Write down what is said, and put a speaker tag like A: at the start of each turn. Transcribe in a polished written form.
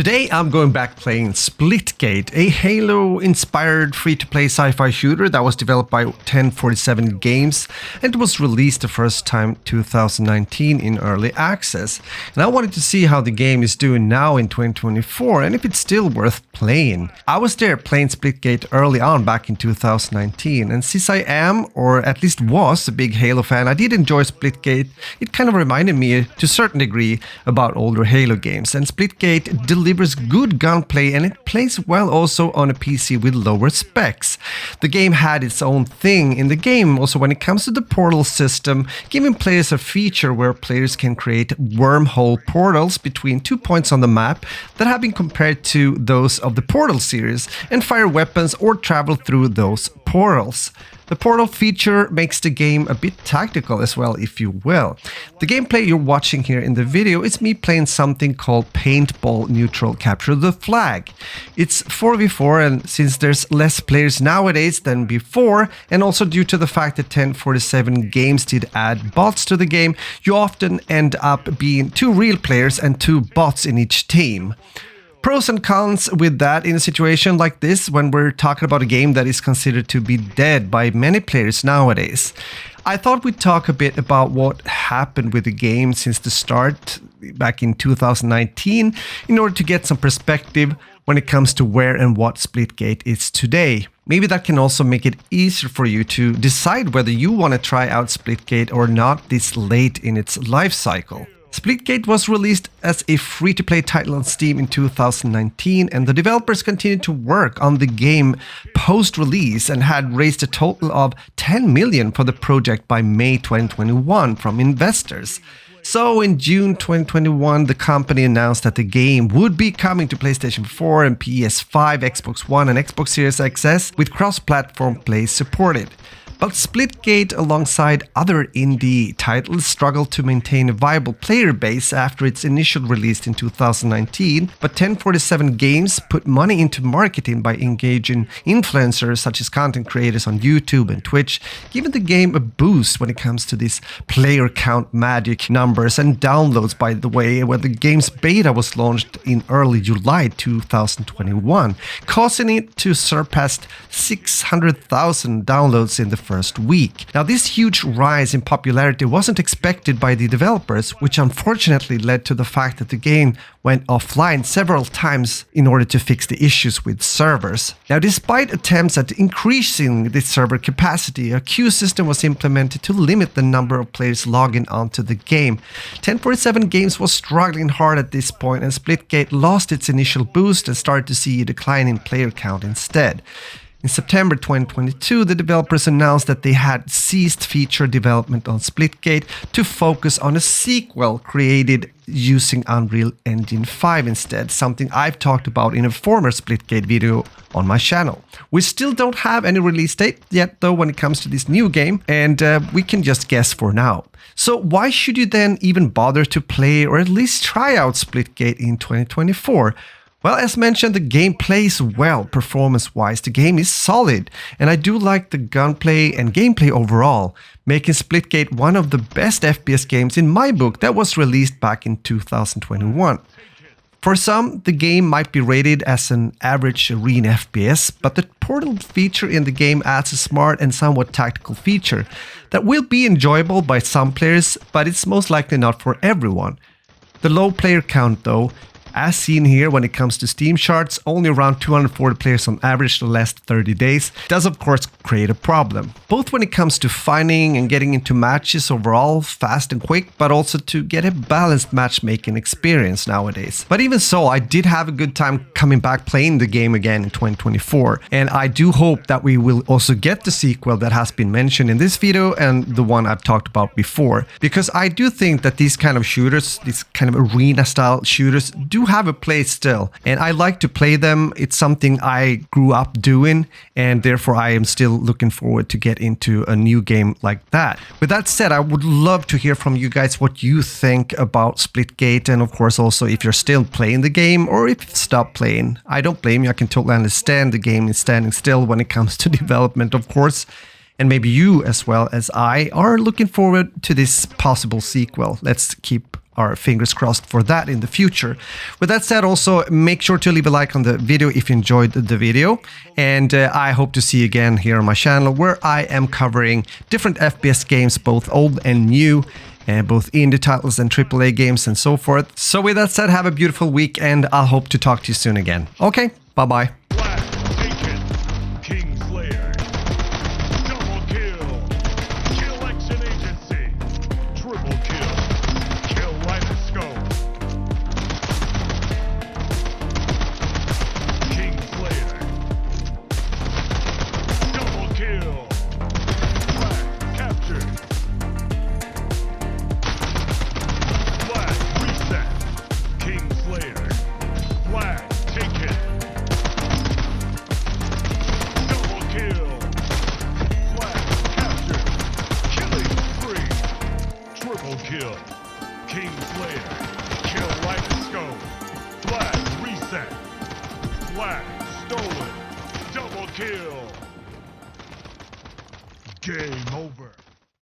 A: Today I'm going back playing Splitgate, a Halo-inspired free-to-play sci-fi shooter that was developed by 1047 Games and was released the first time 2019 in early access. And I wanted to see how the game is doing now in 2024 and if it's still worth playing. I was there playing Splitgate early on back in 2019, and since I am, or at least was, a big Halo fan, I did enjoy Splitgate. It kind of reminded me to a certain degree about older Halo games, and Splitgate delivers good gunplay and it plays well also on a PC with lower specs. The game had its own thing in the game also when it comes to the portal system, giving players a feature where players can create wormhole portals between 2 points on the map that have been compared to those of the Portal series and fire weapons or travel through those portals. The portal feature makes the game a bit tactical as well, if you will. The gameplay you're watching here in the video is me playing something called Paintball Neutral Capture the Flag. It's 4v4, and since there's less players nowadays than before, and also due to the fact that 1047 Games did add bots to the game, you often end up being 2 real players and 2 bots in each team. Pros and cons with that in a situation like this when we're talking about a game that is considered to be dead by many players nowadays. I thought we'd talk a bit about what happened with the game since the start back in 2019 in order to get some perspective when it comes to where and what Splitgate is today. Maybe that can also make it easier for you to decide whether you want to try out Splitgate or not this late in its life cycle. Splitgate was released as a free-to-play title on Steam in 2019, and the developers continued to work on the game post-release and had raised a total of 10 million for the project by May 2021 from investors. So in June 2021, the company announced that the game would be coming to PlayStation 4 and PS5, Xbox One and Xbox Series XS with cross-platform play supported. But Splitgate, alongside other indie titles, struggled to maintain a viable player base after its initial release in 2019, but 1047 Games put money into marketing by engaging influencers such as content creators on YouTube and Twitch, giving the game a boost when it comes to these player count magic numbers and downloads, by the way, when the game's beta was launched in early July 2021, causing it to surpass 600,000 downloads in the first week. Now, this huge rise in popularity wasn't expected by the developers, which unfortunately led to the fact that the game went offline several times in order to fix the issues with servers. Now, despite attempts at increasing the server capacity, a queue system was implemented to limit the number of players logging onto the game. 1047 Games was struggling hard at this point, and Splitgate lost its initial boost and started to see a decline in player count instead. In September 2022, the developers announced that they had ceased feature development on Splitgate to focus on a sequel created using Unreal Engine 5 instead, something I've talked about in a former Splitgate video on my channel. We still don't have any release date yet though when it comes to this new game, and we can just guess for now. So why should you then even bother to play or at least try out Splitgate in 2024? Well, as mentioned, the game plays well performance-wise. The game is solid, and I do like the gunplay and gameplay overall, making Splitgate one of the best FPS games in my book that was released back in 2021. For some, the game might be rated as an average arena FPS, but the portal feature in the game adds a smart and somewhat tactical feature that will be enjoyable by some players, but it's most likely not for everyone. The low player count, though, as seen here when it comes to Steam charts, only around 240 players on average the last 30 days, does of course create a problem. Both when it comes to finding and getting into matches overall fast and quick, but also to get a balanced matchmaking experience nowadays. But even so, I did have a good time coming back playing the game again in 2024, and I do hope that we will also get the sequel that has been mentioned in this video and the one I've talked about before, because I do think that these kind of shooters, these kind of arena style shooters, do have a place still, and I like to play them. It's something I grew up doing, and therefore I am still looking forward to get into a new game like that. With that said, I would love to hear from you guys what you think about Splitgate, and of course also if you're still playing the game or if you've stopped playing. I don't blame you. I can totally understand the game is standing still when it comes to development, of course. And maybe you, as well as I, are looking forward to this possible sequel. Let's keep our fingers crossed for that in the future. With that said, also make sure to leave a like on the video if you enjoyed the video, and I hope to see you again here on my channel, where I am covering different FPS games, both old and new, both indie titles and AAA games and so forth. So with that said, have a beautiful week, and I'll hope to talk to you soon again. Okay, bye-bye.
B: Kill. King Slayer. Kill right and scope. Flag reset. Flag stolen. Double kill. Game over.